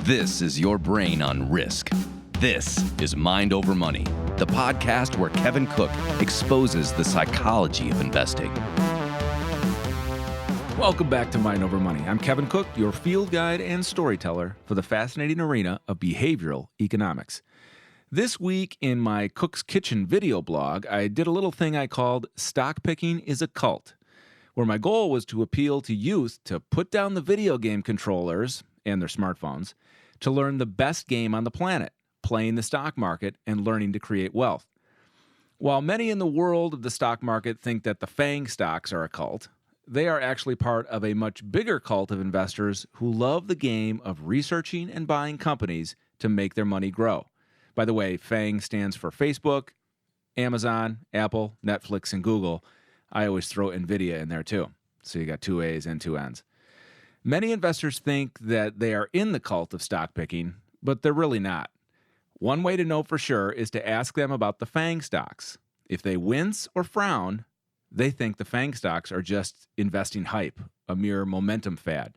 This is your brain on risk. This is Mind Over Money, the podcast where Kevin Cook exposes the psychology of investing. Welcome back to Mind Over Money. I'm Kevin Cook, your field guide and storyteller for the fascinating arena of behavioral economics. This week in my Cook's Kitchen video blog, I did a little thing I called Stock Picking is a Cult, where my goal was to appeal to youth to put down the video game controllers and their smartphones to learn the best game on the planet, playing the stock market and learning to create wealth. While many in the world of the stock market think that the FANG stocks are a cult, they are actually part of a much bigger cult of investors who love the game of researching and buying companies to make their money grow. By the way, FANG stands for Facebook, Amazon, Apple, Netflix, and Google. I always throw NVIDIA in there too. So you got two A's and two N's. Many investors think that they are in the cult of stock picking, but they're really not. One way to know for sure is to ask them about the FANG stocks. If they wince or frown, they think the FANG stocks are just investing hype, a mere momentum fad.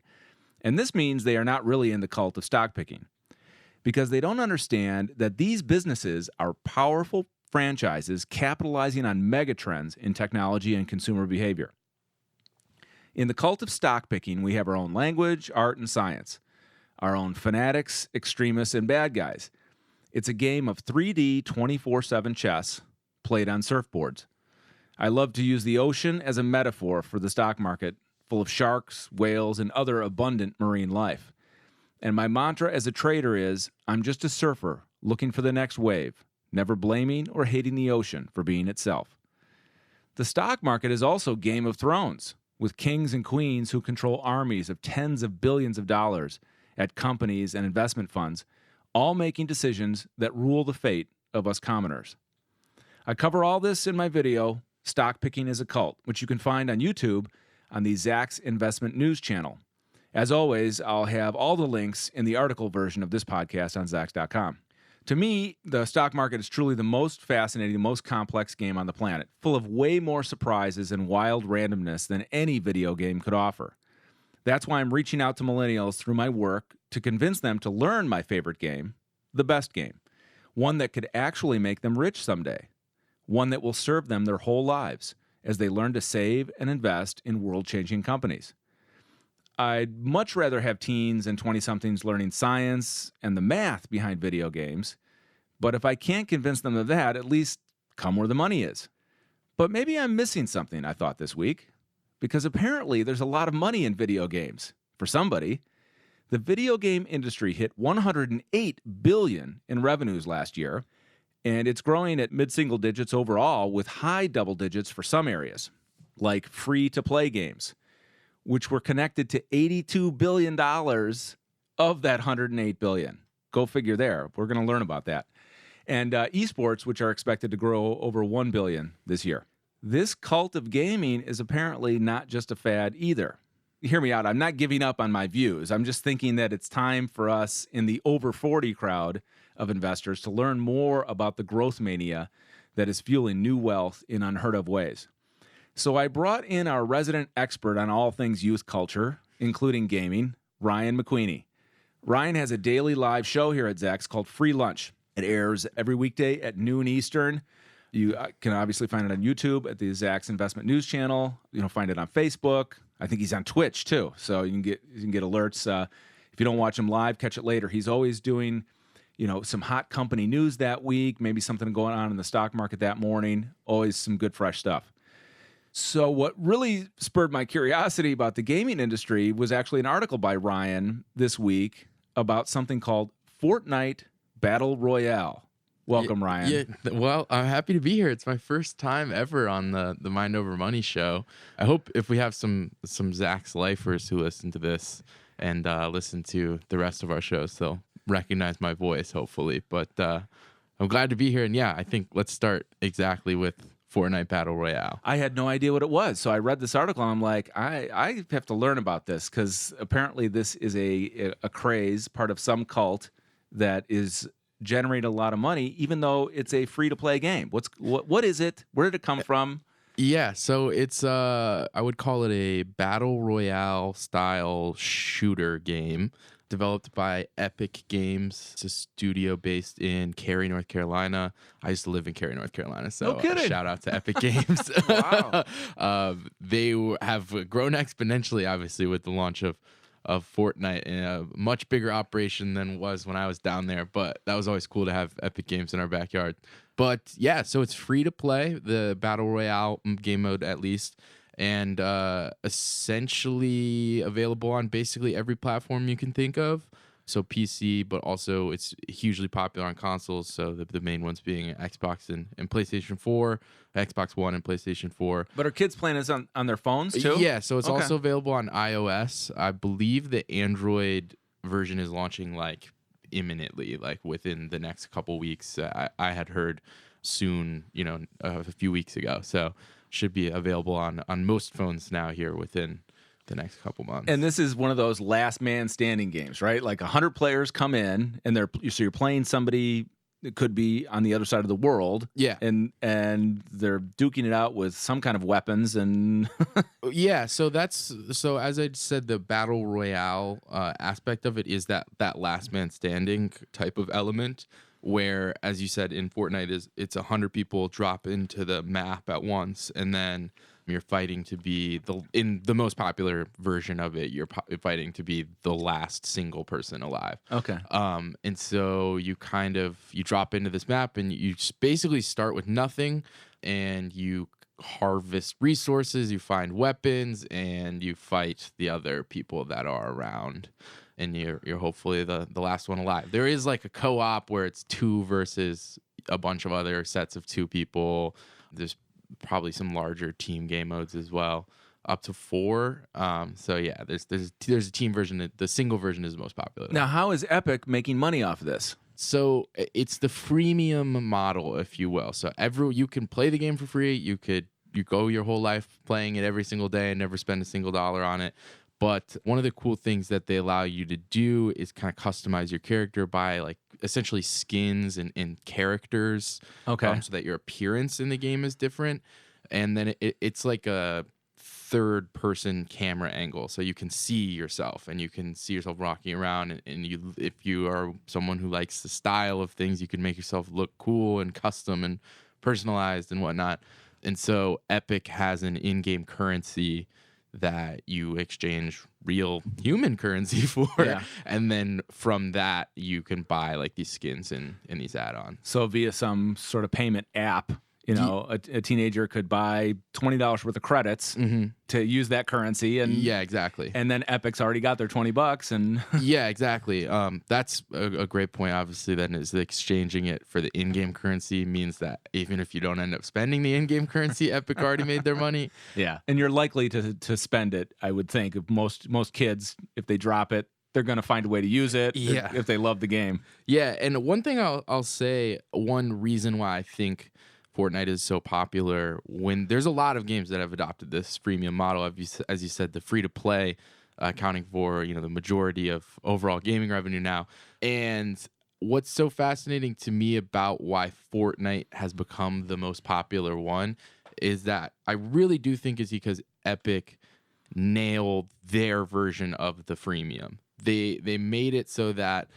And this means they are not really in the cult of stock picking, because they don't understand that these businesses are powerful franchises capitalizing on megatrends in technology and consumer behavior. In the cult of stock picking, we have our own language, art, and science, our own fanatics, extremists, and bad guys. It's a game of 3D 24/7 chess played on surfboards. I love to use the ocean as a metaphor for the stock market, full of sharks, whales, and other abundant marine life. And my mantra as a trader is, I'm just a surfer looking for the next wave, never blaming or hating the ocean for being itself. The stock market is also Game of Thrones, with kings and queens who control armies of tens of billions of dollars at companies and investment funds, all making decisions that rule the fate of us commoners. I cover all this in my video, Stock Picking is a Cult, which you can find on YouTube on the Zacks Investment News channel. As always, I'll have all the links in the article version of this podcast on Zacks.com. To me, the stock market is truly the most fascinating, the most complex game on the planet, full of way more surprises and wild randomness than any video game could offer. That's why I'm reaching out to millennials through my work to convince them to learn my favorite game, the best game, one that could actually make them rich someday, one that will serve them their whole lives as they learn to save and invest in world-changing companies. I'd much rather have teens and 20-somethings learning science and the math behind video games, but if I can't convince them of that, at least come where the money is. But maybe I'm missing something, I thought this week, because apparently there's a lot of money in video games. For somebody, the video game industry hit $108 billion in revenues last year, and it's growing at mid-single digits overall with high double digits for some areas, like free-to-play games, which were connected to $82 billion of that $108 billion. Go figure there. We're going to learn about that. And esports, which are expected to grow over $1 billion this year. This cult of gaming is apparently not just a fad either. Hear me out. I'm not giving up on my views. I'm just thinking that it's time for us in the over 40 crowd of investors to learn more about the growth mania that is fueling new wealth in unheard of ways. So I brought in our resident expert on all things youth culture, including gaming, Ryan McQueenie. Ryan has a daily live show here at Zacks called Free Lunch. It airs every weekday at noon Eastern. You can obviously find it on YouTube at the Zacks Investment News channel. Find it on Facebook. I think he's on Twitch too, so you can get alerts. If you don't watch him live, catch it later. He's always doing some hot company news that week, maybe something going on in the stock market that morning. Always some good fresh stuff. So what really spurred my curiosity about the gaming industry was actually an article by Ryan this week about something called Fortnite Battle Royale. Welcome, Ryan. Yeah, well, I'm happy to be here. It's my first time ever on the Mind Over Money show. I hope if we have some Zacks lifers who listen to this and listen to the rest of our shows, they'll recognize my voice, hopefully. But I'm glad to be here. And yeah, I think let's start exactly with Fortnite Battle Royale. I had no idea what it was. So I read this article and I'm like, I have to learn about this because apparently this is a craze, part of some cult that is generating a lot of money, even though it's a free-to-play game. What is it? Where did it come from? Yeah, so it's I would call it a Battle Royale style shooter game developed by Epic Games. It's a studio based in Cary, North Carolina. I used to live in Cary, North Carolina, so No kidding. shout out to Epic Games. Wow. They have grown exponentially, obviously, with the launch of Fortnite, in a much bigger operation than was when I was down there. But that was always cool to have Epic Games in our backyard. But yeah, so it's free to play, the Battle Royale game mode at least, and essentially available on basically every platform you can think of. So PC, but also it's hugely popular on consoles. So the main ones being Xbox and PlayStation 4, Xbox One and PlayStation 4. But are kids playing this on their phones too? Yeah, so it's Okay. also available on iOS. I believe the Android version is launching like imminently, like within the next couple weeks. I had heard soon, a few weeks ago. So should be available on most phones now here within the next couple months. And this is one of those last man standing games, right? Like 100 players come in, and so you're playing somebody that could be on the other side of the world. Yeah. And they're duking it out with some kind of weapons and Yeah, so as I said, the battle royale aspect of it is that last man standing type of element, where, as you said, in Fortnite it's 100 people drop into the map at once, and then you're fighting to be in the most popular version of it. You're fighting to be the last single person alive. Okay. And so you drop into this map, and you just basically start with nothing, and you harvest resources, you find weapons, and you fight the other people that are around. And you're hopefully the last one alive. There is like a co-op where it's 2 versus a bunch of other sets of 2 people. There's probably some larger team game modes as well, up to 4. So yeah, there's a team version. The single version is the most popular. Now, how is Epic making money off of this? So it's the freemium model, if you will. So you can play the game for free. You go your whole life playing it every single day and never spend a single dollar on it. But one of the cool things that they allow you to do is kind of customize your character by like essentially skins and characters. Okay. So that your appearance in the game is different. And then it's like a third-person camera angle, so you can see yourself, and you can see yourself rocking around. And if you are someone who likes the style of things, you can make yourself look cool and custom and personalized and whatnot. And so Epic has an in-game currency that you exchange real human currency for. Yeah. And then from that, you can buy like these skins and these add-ons. So via some sort of payment app, a teenager could buy $20 worth of credits to use that currency, and Yeah, exactly. and then Epic's already got their $20, and Yeah, exactly. That's a great point, obviously, then, is that exchanging it for the in-game currency means that even if you don't end up spending the in-game currency, Epic already made their money. yeah, and you're likely to spend it. I would think if most kids, if they drop it, they're going to find a way to use it. Yeah. If they love the game. Yeah, and one thing I'll say, one reason why I think Fortnite is so popular, when there's a lot of games that have adopted this freemium model, as you said, the free-to-play accounting for the majority of overall gaming revenue now. And what's so fascinating to me about why Fortnite has become the most popular one is that I really do think is because Epic nailed their version of the freemium. They made it so that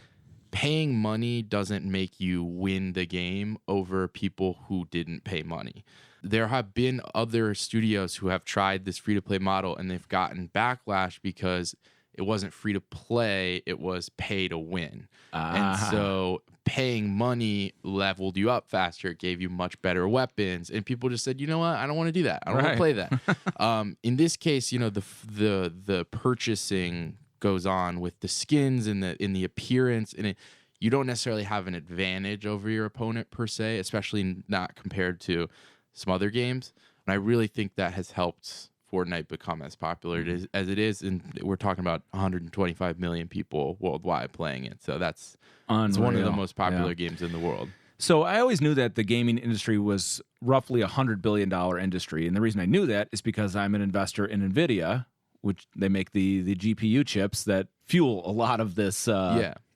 paying money doesn't make you win the game over people who didn't pay money. There have been other studios who have tried this free-to-play model, and they've gotten backlash because it wasn't free-to-play, it was pay-to-win. And so paying money leveled you up faster. It gave you much better weapons. And people just said, you know what? I don't want to do that. I don't want to play that. In this case, the purchasing goes on with the skins and the appearance, and you don't necessarily have an advantage over your opponent per se, especially not compared to some other games. And I really think that has helped Fortnite become as popular as it is, and we're talking about 125 million people worldwide playing it. So it's one of the most popular games in the world. So I always knew that the gaming industry was roughly $100 billion industry, and the reason I knew that is because I'm an investor in NVIDIA, which they make the GPU chips that fuel a lot of this.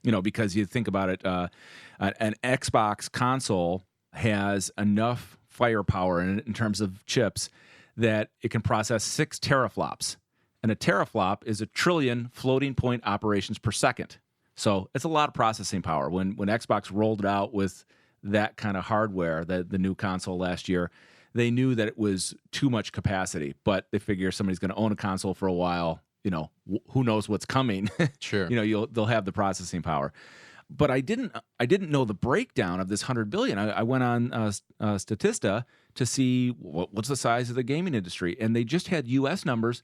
Because you think about it, an Xbox console has enough firepower in terms of chips that it can process 6 teraflops. And a teraflop is 1 trillion floating point operations per second. So it's a lot of processing power. When Xbox rolled it out with that kind of hardware, the new console last year, they knew that it was too much capacity, but they figure somebody's going to own a console for a while. Who knows what's coming? Sure. They'll have the processing power. But I didn't know the breakdown of this $100 billion. I went on Statista to see what's the size of the gaming industry, and they just had U.S. numbers.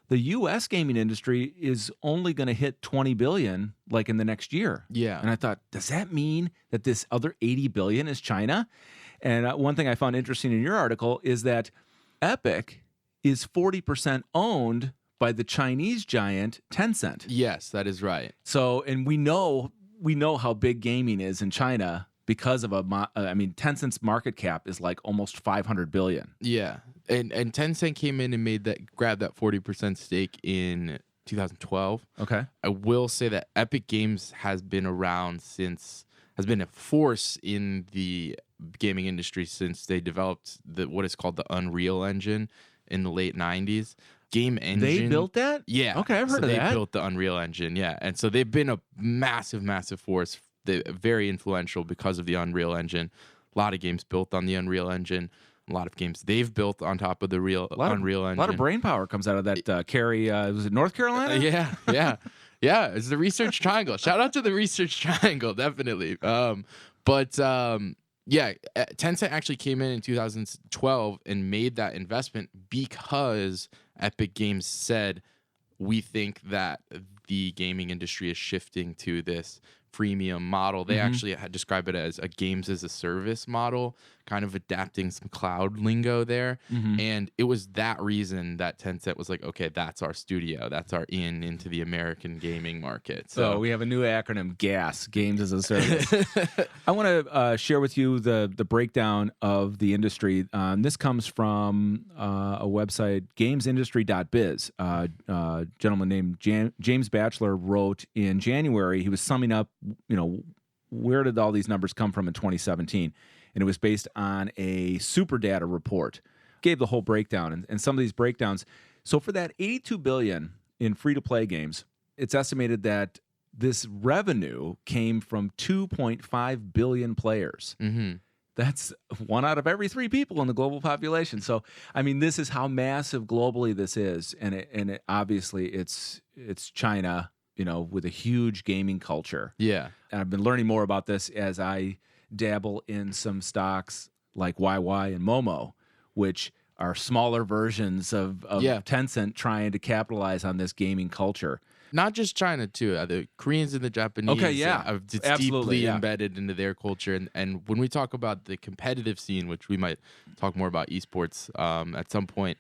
The U.S. gaming industry is only going to hit $20 billion like in the next year. Yeah. And I thought, does that mean that this other $80 billion is China? And one thing I found interesting in your article is that Epic is 40% owned by the Chinese giant Tencent. Yes, that is right. So, and we know how big gaming is in China because of Tencent's market cap is like almost $500 billion. Yeah. And Tencent came in and grabbed that 40% stake in 2012. Okay. I will say that Epic Games has been a force in the gaming industry since they developed what is called the Unreal Engine in the late 90s. Game Engine. They built that? Yeah. Okay, I've heard of that. They built the Unreal Engine, yeah. And so they've been a massive, massive force. They're very influential because of the Unreal Engine. A lot of games built on the Unreal Engine. A lot of games they've built on top of the Unreal Engine. A lot of brain power comes out of that Cary, was it North Carolina? Yeah. It's the Research Triangle. Shout out to the Research Triangle, definitely. Tencent actually came in 2012 and made that investment because Epic Games said, we think that the gaming industry is shifting to this freemium model. They actually had described it as a games as a service model, kind of adapting some cloud lingo there. And it was that reason that Tencent was like, okay, that's our studio. That's our into the American gaming market. So we have a new acronym, GAS, Games as a Service. I want to share with you the breakdown of the industry. This comes from a website, gamesindustry.biz. A gentleman named James Batchelor wrote in January, he was summing up, where did all these numbers come from in 2017? And it was based on a super data report. Gave the whole breakdown and some of these breakdowns. So for that $82 billion in free-to-play games, it's estimated that this revenue came from 2.5 billion players. That's 1 out of every 3 people in the global population. So, this is how massive globally this is, and obviously it's China, with a huge gaming culture. Yeah, and I've been learning more about this as I dabble in some stocks like YY and Momo, which are smaller versions of Tencent trying to capitalize on this gaming culture. Not just China, too. The Koreans and the Japanese it's deeply embedded into their culture. And when we talk about the competitive scene, which we might talk more about esports at some point,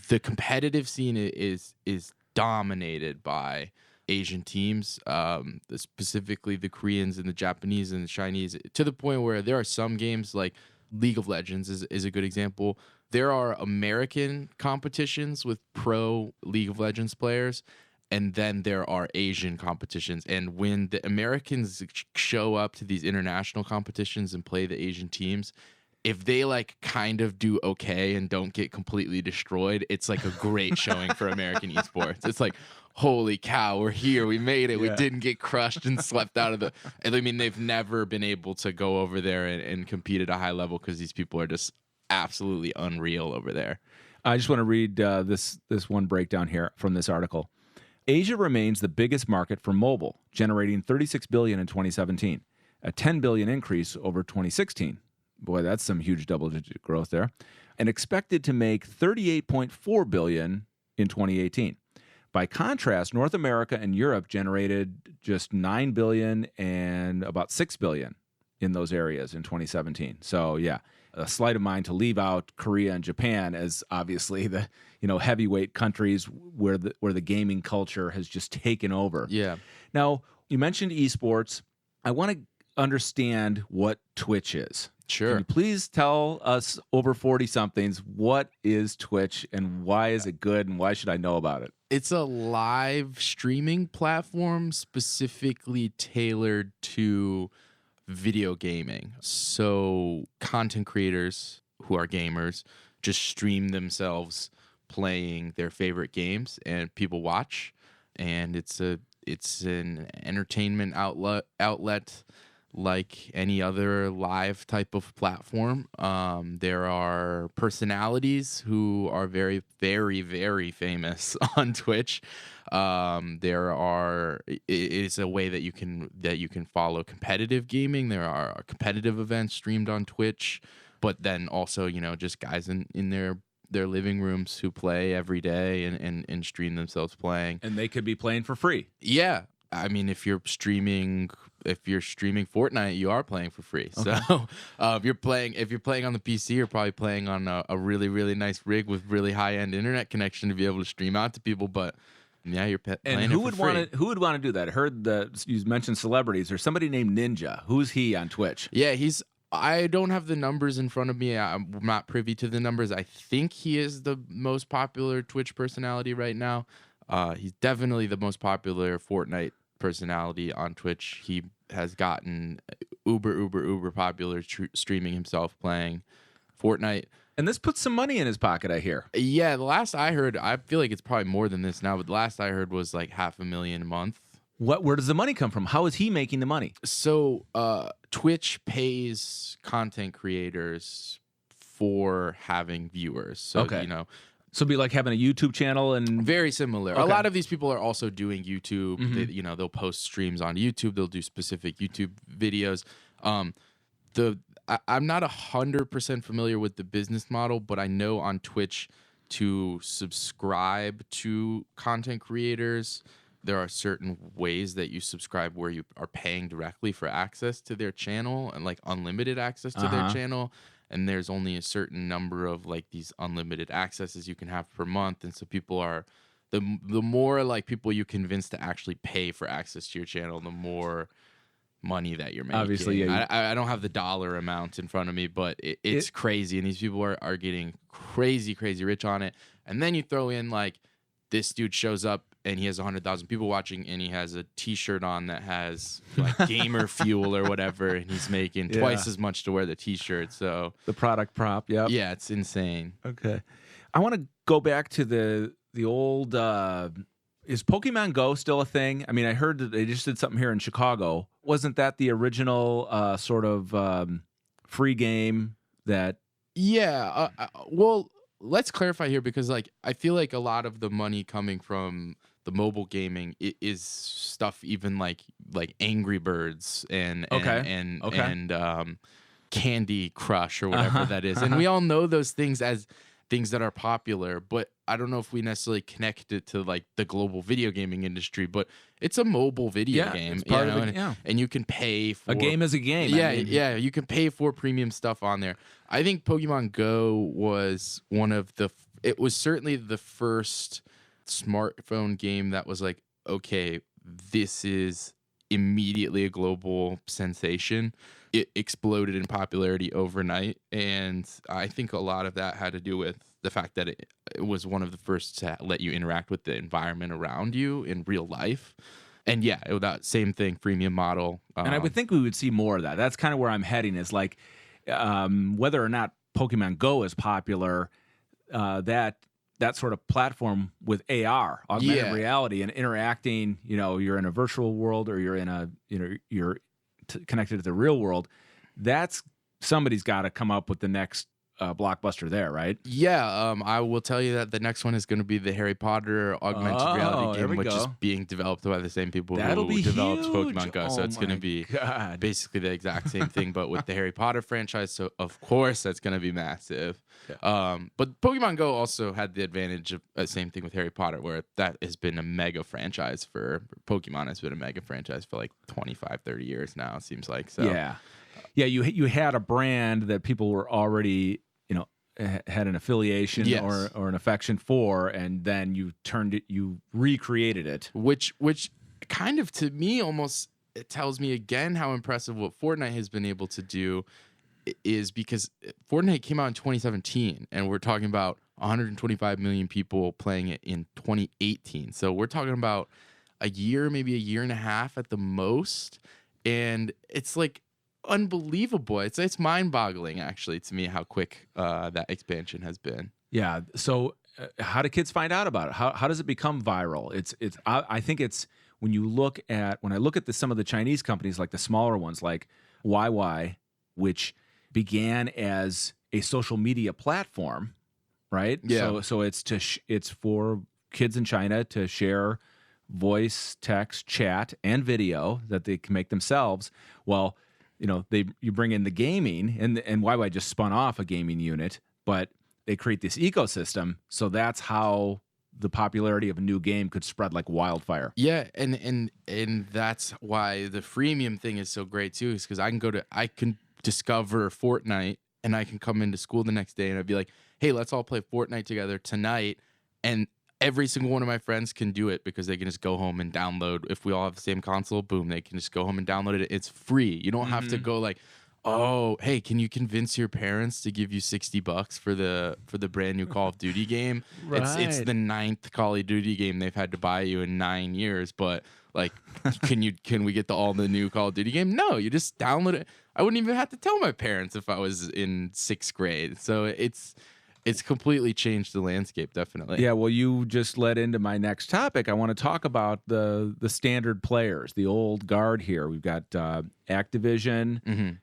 the competitive scene is dominated by Asian teams, specifically the Koreans and the Japanese and the Chinese, to the point where there are some games like League of Legends is a good example. There are American competitions with pro League of Legends players, and then there are Asian competitions. And when the Americans show up to these international competitions and play the Asian teams, if they kind of do okay and don't get completely destroyed, it's like a great showing for American esports. It's like, holy cow, we're here. We made it. Yeah. We didn't get crushed and swept out of the... they've never been able to go over there and compete at a high level because these people are just absolutely unreal over there. I just want to read this one breakdown here from this article. Asia remains the biggest market for mobile, generating $36 billion in 2017, a $10 billion increase over 2016. Boy, that's some huge double-digit growth there. And expected to make $38.4 billion in 2018. By contrast, North America and Europe generated just $9 billion and about $6 billion in those areas in 2017. So, yeah, a sleight of mine to leave out Korea and Japan as obviously the heavyweight countries where the gaming culture has just taken over. Yeah. Now, you mentioned esports. I want to understand what Twitch is. Sure. Can you please tell us over 40-somethings what is Twitch and why is it good and why should I know about it? It's a live streaming platform specifically tailored to video gaming. So content creators who are gamers just stream themselves playing their favorite games and people watch. And it's a It's an entertainment outlet like any other live type of platform. There are personalities who are very, very, very famous on Twitch. It's a way that you can follow competitive gaming. There are competitive events streamed on Twitch, but then also, just guys in their living rooms who play every day and stream themselves playing. And they could be playing for free. Yeah. I mean, if you're streaming Fortnite, you are playing for free. Okay. So if you're playing on the PC, you're probably playing on a really, really nice rig with really high-end internet connection to be able to stream out to people. But yeah, you're playing and who would want to do that? I heard you mentioned celebrities. There's somebody named Ninja. Who's he on Twitch? Yeah, I don't have the numbers in front of me. I'm not privy to the numbers. I think he is the most popular Twitch personality right now. He's definitely the most popular Fortnite personality on Twitch. He has gotten uber popular streaming himself playing Fortnite. And this puts some money in his pocket, I hear. Yeah, the last I heard, I feel like it's probably more than this now, but the last I heard was like $500,000 a month. Where does the money come from? How is he making the money? So Twitch pays content creators for having viewers. So, okay. So it'd be like having a YouTube channel and very similar. Okay. A lot of these people are also doing YouTube. Mm-hmm. They'll post streams on YouTube. They'll do specific YouTube videos. I'm not 100% familiar with the business model, but I know on Twitch to subscribe to content creators, there are certain ways that you subscribe where you are paying directly for access to their channel and like unlimited access to their channel. And there's only a certain number of like these unlimited accesses you can have per month. And so people are, the more like people you convince to actually pay for access to your channel, the more money that you're making. Obviously, yeah. I don't have the dollar amount in front of me, but it's crazy. And these people are getting crazy rich on it. And then you throw in like this dude shows up and he has 100,000 people watching, and he has a T-shirt on that has like gamer fuel or whatever, and he's making twice as much to wear the T-shirt. So the product prop, yeah, it's insane. Okay, I want to go back to the old. Is Pokemon Go still a thing? I mean, I heard that they just did something here in Chicago. Wasn't that the original sort of free game that? Yeah. Well, let's clarify here because like I feel like a lot of the money coming from the mobile gaming is stuff even like Angry Birds and Candy Crush or whatever that is. And we all know those things as things that are popular, but I don't know if we necessarily connect it to like the global video gaming industry, but it's a mobile video game. It's part of it, and you can pay for a game is a game. Yeah, you can pay for premium stuff on there. I think Pokemon Go was it was certainly the first smartphone game that was like, okay, this is immediately a global sensation. It exploded in popularity overnight, and I think a lot of that had to do with the fact that it was one of the first to let you interact with the environment around you in real life. And yeah, that same thing, freemium model. And I would think we would see more of that. That's kind of where I'm heading, is like whether or not Pokemon Go is popular, that sort of platform with AR, augmented reality, and interacting, you're in a virtual world or you're in you're connected to the real world. That's somebody's got to come up with the next blockbuster there, right? Yeah, I will tell you that the next one is going to be the Harry Potter augmented reality game, which is being developed by the same people who developed Pokemon Go. So it's going to be basically the exact same thing, but with the Harry Potter franchise. So of course that's going to be massive. Yeah. But Pokemon Go also had the advantage of the same thing with Harry Potter, where that has been a mega franchise Pokemon has been a mega franchise for like 25, 30 years now, it seems like. So yeah, you had a brand that people were already had an affiliation or an affection for, and then you recreated it, which kind of, to me, almost it tells me again how impressive what Fortnite has been able to do is, because Fortnite came out in 2017 and we're talking about 125 million people playing it in 2018. So we're talking about a year, maybe a year and a half at the most, and it's like unbelievable. It's mind-boggling, actually, to me, how quick that expansion has been. Yeah. So how do kids find out about it? How does it become viral? I think it's when I look at some of the Chinese companies, like the smaller ones, like YY, which began as a social media platform, right? Yeah. So it's for kids in China to share voice, text, chat, and video that they can make themselves. Well, you bring in the gaming, and YY just spun off a gaming unit, but they create this ecosystem. So that's how the popularity of a new game could spread like wildfire. Yeah, and that's why the freemium thing is so great too, is because I can discover Fortnite, and I can come into school the next day and I'd be like, hey, let's all play Fortnite together tonight. And every single one of my friends can do it because they can just go home and download. If we all have the same console, boom, they can just go home and download it. It's free. You don't have to go like, oh, hey, can you convince your parents to give you $60 for the brand new Call of Duty game? Right. It's the 9th Call of Duty game they've had to buy you in 9 years, but like, can we get all the new Call of Duty game? No, you just download it. I wouldn't even have to tell my parents if I was in 6th grade. So it's completely changed the landscape, definitely. Yeah, well, you just led into my next topic. I want to talk about the standard players, the old guard here. We've got Activision,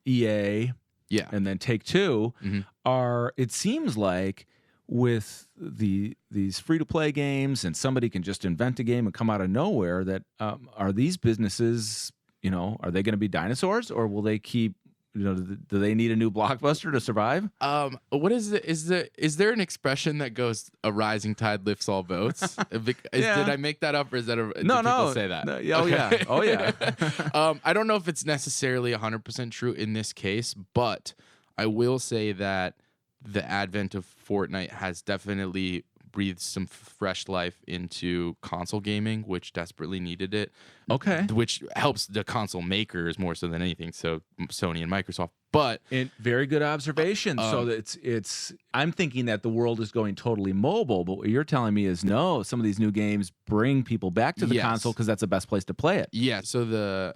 EA, Yeah. and then Take-Two are, it seems like, with these free-to-play games, and somebody can just invent a game and come out of nowhere, that are these businesses, are they going to be dinosaurs, or will they keep, do they need a new blockbuster to survive? What is it? Is there an expression that goes, "A rising tide lifts all boats"? Did I make that up, or is that No, did people say that? No, oh yeah. I don't know if it's necessarily 100% true in this case, but I will say that the advent of Fortnite has definitely breathed some fresh life into console gaming, which desperately needed it. Okay. Which helps the console makers more so than anything. So Sony and Microsoft. But very good observation. So it's I'm thinking that the world is going totally mobile, but what you're telling me is no, some of these new games bring people back to the console because that's the best place to play it. Yeah. So the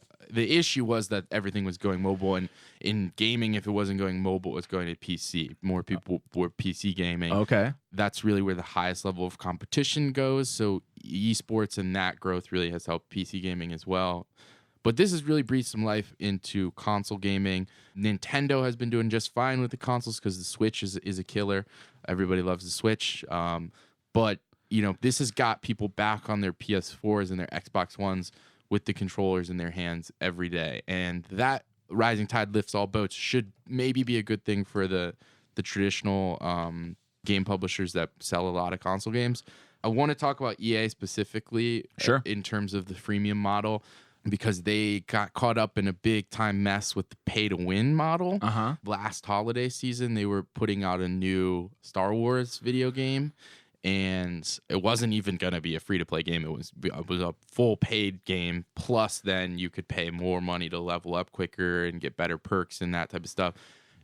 issue was that everything was going mobile, and in gaming, if it wasn't going mobile, it was going to PC. More people were PC gaming. Okay. That's really where the highest level of competition goes. So esports and that growth really has helped PC gaming as well. But this has really breathed some life into console gaming. Nintendo has been doing just fine with the consoles because the Switch is a killer. Everybody loves the Switch. But, this has got people back on their PS4s and their Xbox Ones with the controllers in their hands every day. And that rising tide lifts all boats should maybe be a good thing for the traditional game publishers that sell a lot of console games. I want to talk about EA specifically in terms of the freemium model, because they got caught up in a big time mess with the pay to win model. Last holiday season, they were putting out a new Star Wars video game, and it wasn't even going to be a free to play game. It was a full paid game. Plus, then you could pay more money to level up quicker and get better perks and that type of stuff.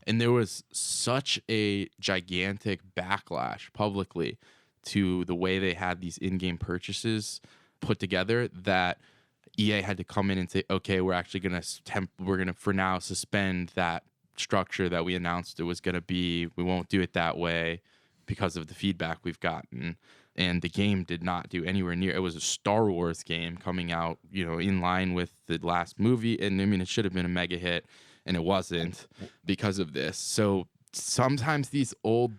And there was such a gigantic backlash publicly to the way they had these in-game purchases put together that EA had to come in and say, okay, we're actually going to for now suspend that structure that we announced it was going to be. We won't do it that way because of the feedback we've gotten. And the game did not do anywhere near. It was a Star Wars game coming out, in line with the last movie. And I mean, it should have been a mega hit, and it wasn't because of this. So sometimes these old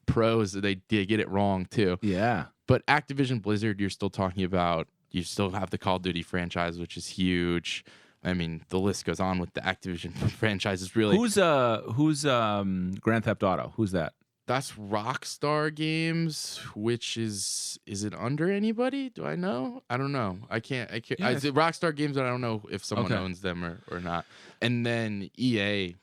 pros, they get it wrong too. Yeah. But Activision Blizzard, you're still talking about. You still have the Call of Duty franchise, which is huge. I mean, the list goes on with the Activision franchises. Really, who's Grand Theft Auto? Who's that? That's Rockstar Games, which is it under anybody? Do I know? I don't know. I can't. Yeah. Rockstar Games, and I don't know if someone owns them or not. And then EA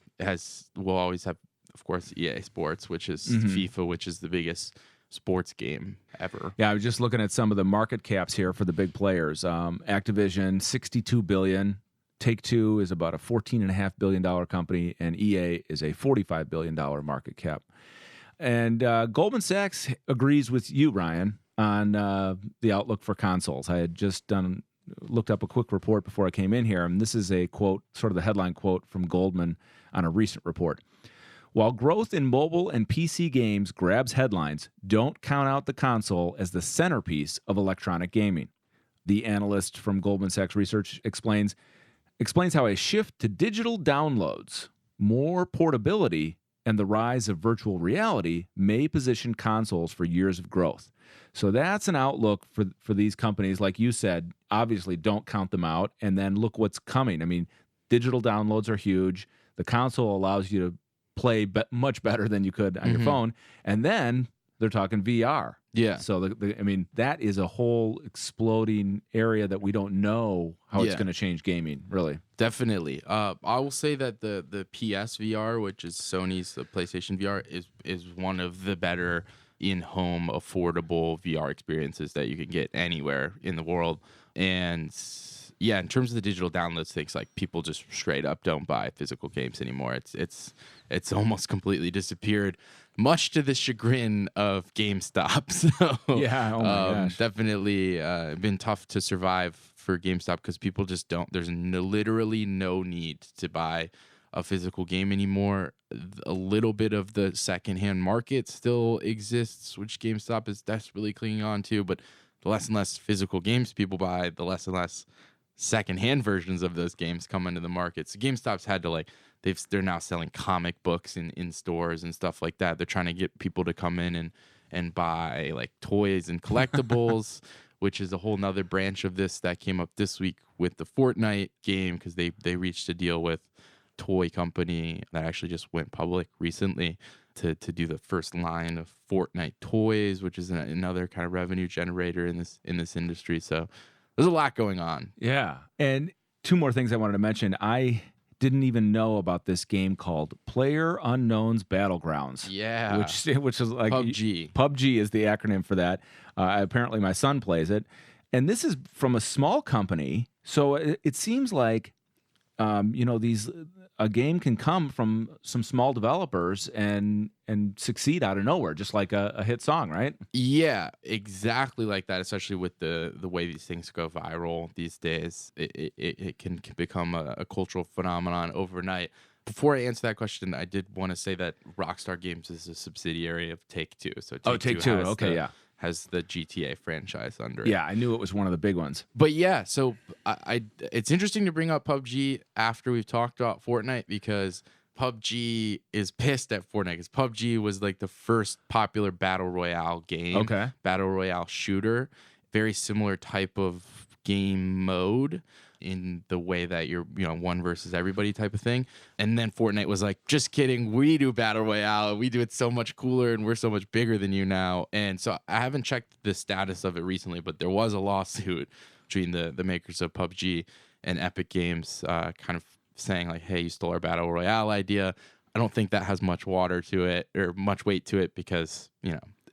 will always have, of course, EA Sports, which is FIFA, which is the biggest sports game ever. Yeah, I was just looking at some of the market caps here for the big players. Activision, $62 billion. Take-Two is about a $14.5 billion company, and EA is a $45 billion market cap. And Goldman Sachs agrees with you, Ryan, on the outlook for consoles. I had just looked up a quick report before I came in here, and this is a quote, sort of the headline quote from Goldman on a recent report. While growth in mobile and PC games grabs headlines, don't count out the console as the centerpiece of electronic gaming. the analyst from Goldman Sachs Research, explains how a shift to digital downloads, more portability, and the rise of virtual reality may position consoles for years of growth. So that's an outlook for these companies. Like you said, obviously don't count them out. And then look what's coming. I mean, digital downloads are huge. The console allows you to play much better than you could on your phone. And then they're talking VR. Yeah. So, I mean, that is a whole exploding area that we don't know how it's going to change gaming, really. Definitely. I will say that the PS VR, which is Sony's the PlayStation VR, is one of the better in-home affordable VR experiences that you can get anywhere in the world. And yeah, in terms of the digital downloads things, like people just straight up don't buy physical games anymore. It's almost completely disappeared, much to the chagrin of GameStop. So yeah, oh my gosh. Definitely been tough to survive for GameStop because people just don't. There's literally no need to buy a physical game anymore. A little bit of the secondhand market still exists, which GameStop is desperately clinging on to, but the less and less physical games people buy, the less and less secondhand versions of those games come into the market. So GameStop's had to they're now selling comic books in stores and stuff like that. They're trying to get people to come in and buy like toys and collectibles, which is a whole nother branch of this that came up this week with the Fortnite game because they reached a deal with toy company that actually just went public recently to do the first line of Fortnite toys, which is another kind of revenue generator in this industry. So there's a lot going on. Yeah. And two more things I wanted to mention. I didn't even know about this game called PlayerUnknown's Battlegrounds. Yeah. Which is like PUBG. PUBG is the acronym for that. Apparently my son plays it. And this is from a small company. So it seems like a game can come from some small developers and succeed out of nowhere, just like a hit song, right? Yeah, exactly like that. Especially with the way these things go viral these days, it can become a cultural phenomenon overnight. Before I answer that question, I did want to say that Rockstar Games is a subsidiary of Take-Two. So Take-Two. Okay, has the GTA franchise under it. Yeah, I knew it was one of the big ones. But yeah, so it's interesting to bring up PUBG after we've talked about Fortnite because PUBG is pissed at Fortnite because PUBG was like the first popular battle royale game, battle royale shooter, very similar type of game mode in the way that you're, one versus everybody type of thing. And then Fortnite was like, just kidding, we do battle royale. We do it so much cooler and we're so much bigger than you now. And so I haven't checked the status of it recently, but there was a lawsuit between the makers of PUBG and Epic Games kind of saying like, hey, you stole our battle royale idea. I don't think that has much water to it or much weight to it because,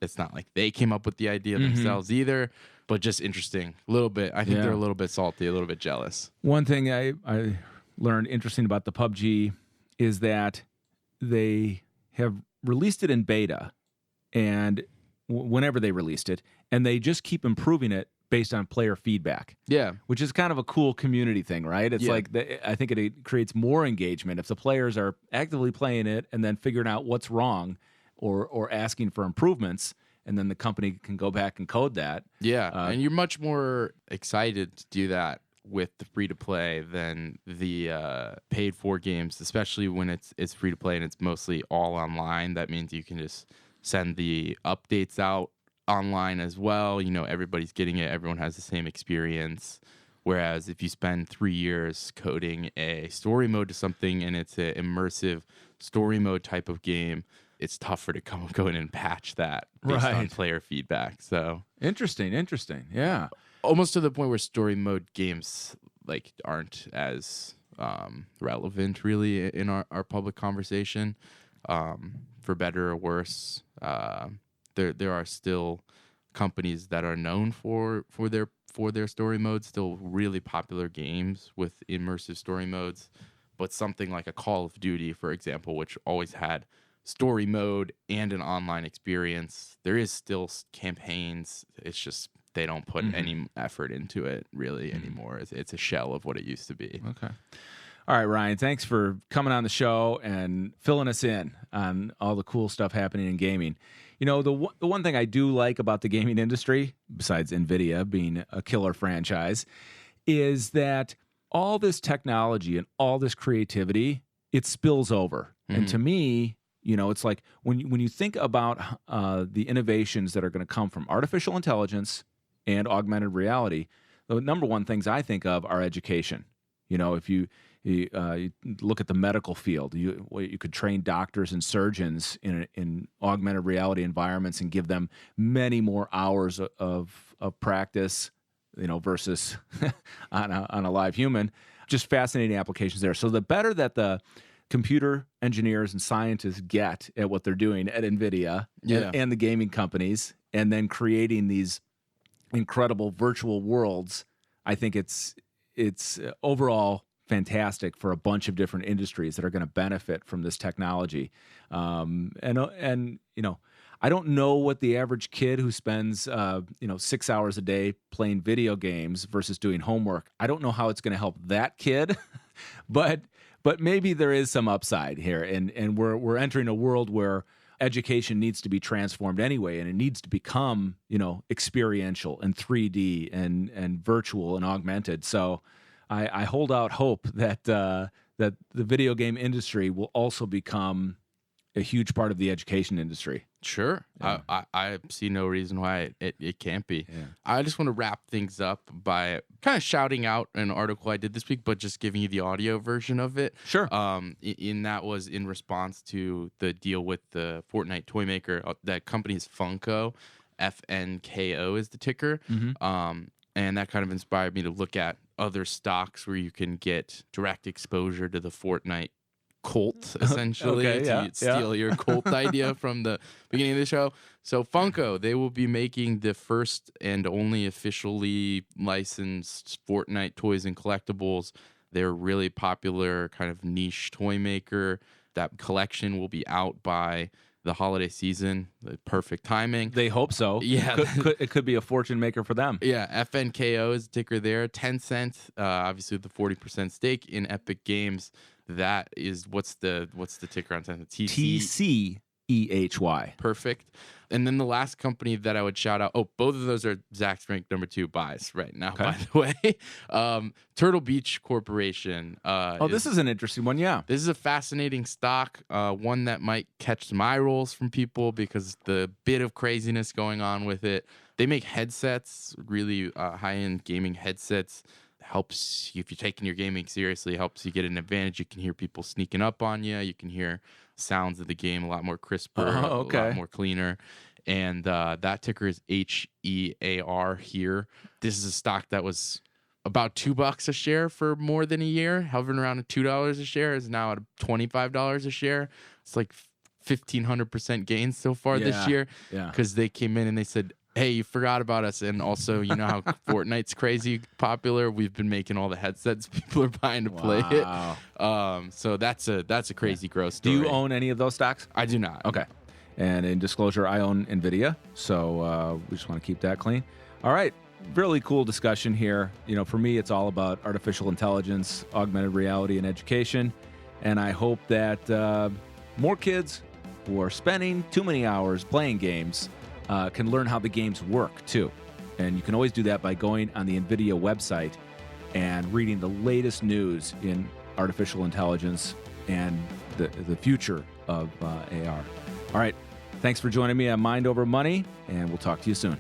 it's not like they came up with the idea themselves either. But just interesting, a little bit. I think they're a little bit salty, a little bit jealous. One thing I learned interesting about the PUBG is that they have released it in beta, and whenever they released it, and they just keep improving it based on player feedback. Yeah, which is kind of a cool community thing, right? It's like I think it creates more engagement if the players are actively playing it and then figuring out what's wrong or asking for improvements. And then the company can go back and code that. Yeah, and you're much more excited to do that with the free-to-play than the paid-for games, especially when it's free-to-play and it's mostly all online. That means you can just send the updates out online as well. Everybody's getting it. Everyone has the same experience. Whereas if you spend 3 years coding a story mode to something and it's an immersive story mode type of game, it's tougher to go in and patch that based on player feedback. So interesting. Yeah. Almost to the point where story mode games aren't as relevant really in our public conversation. For better or worse, there are still companies that are known for their story modes, still really popular games with immersive story modes. But something like a Call of Duty, for example, which always had story mode and an online experience, there is still campaigns. It's just they don't put any effort into it really anymore. It's a shell of what it used to be. Okay. All right, Ryan, thanks for coming on the show and filling us in on all the cool stuff happening in gaming. The one thing I do like about the gaming industry, besides NVIDIA being a killer franchise, is that all this technology and all this creativity, it spills over. And to me, it's like when you think about the innovations that are going to come from artificial intelligence and augmented reality, the number one things I think of are education. If you look at the medical field, you could train doctors and surgeons in augmented reality environments and give them many more hours of practice, versus on a live human. Just fascinating applications there. So the better that the computer engineers and scientists get at what they're doing at NVIDIA and the gaming companies, and then creating these incredible virtual worlds, I think it's overall fantastic for a bunch of different industries that are going to benefit from this technology. I don't know what the average kid who spends 6 hours a day playing video games versus doing homework. I don't know how it's going to help that kid, but maybe there is some upside here, and we're entering a world where education needs to be transformed anyway, and it needs to become experiential and 3D and virtual and augmented. So I hold out hope that the video game industry will also become a huge part of the education industry. Sure. Yeah. I see no reason why it can't be. Yeah. I just want to wrap things up by kind of shouting out an article I did this week, but just giving you the audio version of it. Sure. That was in response to the deal with the Fortnite toy maker. That company is Funko. FNKO is the ticker. Mm-hmm. And that kind of inspired me to look at other stocks where you can get direct exposure to the Fortnite cult, essentially, to steal your cult idea from the beginning of the show. So Funko, they will be making the first and only officially licensed Fortnite toys and collectibles. They're a really popular kind of niche toy maker. That collection will be out by the holiday season. The perfect timing. They hope so. Yeah. It could be a fortune maker for them. Yeah, FNKO is the ticker there. 10 cents, obviously with the 40% stake in Epic Games. That is, what's the ticker on time? TCEHY. Perfect. And then the last company that I would shout out, both of those are Zach's ranked number 2 buys right now, by the way. Turtle Beach Corporation. This is an interesting one, yeah. This is a fascinating stock, one that might catch some eye rolls from people because the bit of craziness going on with it. They make headsets, really high-end gaming headsets. Helps you, if you're taking your gaming seriously, helps you get an advantage. You can hear people sneaking up on you. You can hear sounds of the game a lot more crisper, a lot more cleaner. And that ticker is HEAR here. This is a stock that was about $2 a share for more than a year, hovering around $2 a share, is now at $25 a share. It's like 1,500% gains so far this year, because they came in and they said, hey, you forgot about us. And also, you know how Fortnite's crazy popular? We've been making all the headsets people are buying to play it. So that's a crazy growth story. Do you own any of those stocks? I do not. Okay. And in disclosure, I own NVIDIA. So we just want to keep that clean. All right. Really cool discussion here. For me, it's all about artificial intelligence, augmented reality, and education. And I hope that more kids who are spending too many hours playing games can learn how the games work too. And you can always do that by going on the NVIDIA website and reading the latest news in artificial intelligence and the future of AR. All right. Thanks for joining me on Mind Over Money, and we'll talk to you soon.